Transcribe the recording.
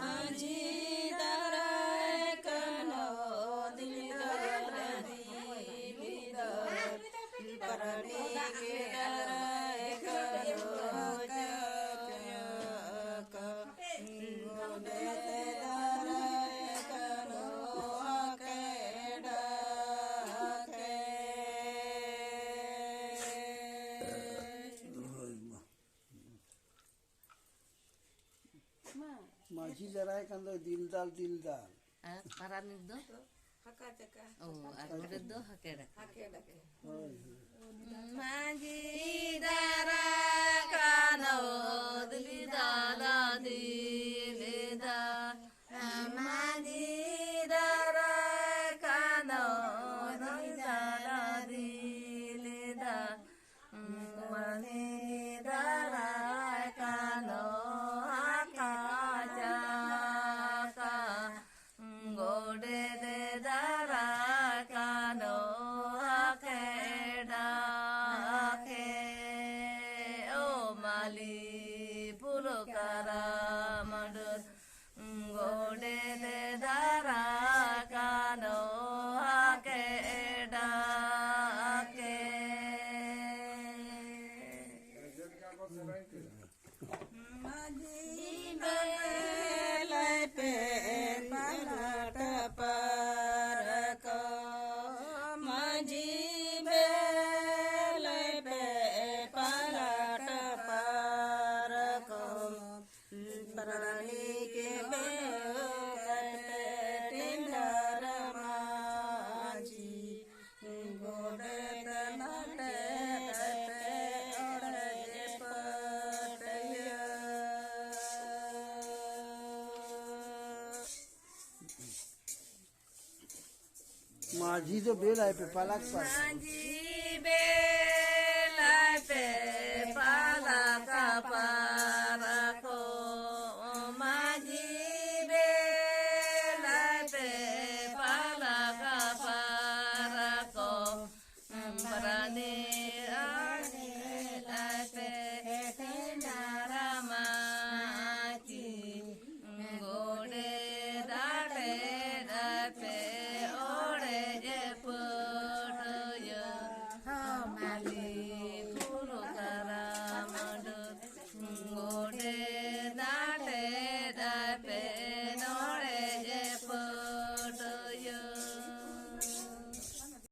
माझी दाराय कनो दिली परणी के दाराय कनो गोडे दाराय कनो माझी जरा कंद दिलदार Paranido? Oh, arredo hakera. Maji dara kano dilida dilida. Maji dara kano dilida dilida. Maji dara kano Gode de dara kano akeda ke o mali purukara madut gode de dara kano akeda ke माझी बेलाई पे पलट परक माझी बेलाई पे पलट परक परणी के Tinder माझी गोडे तनटे माझी जो बेल आहे पे पालाक पास माझी बेलाई पे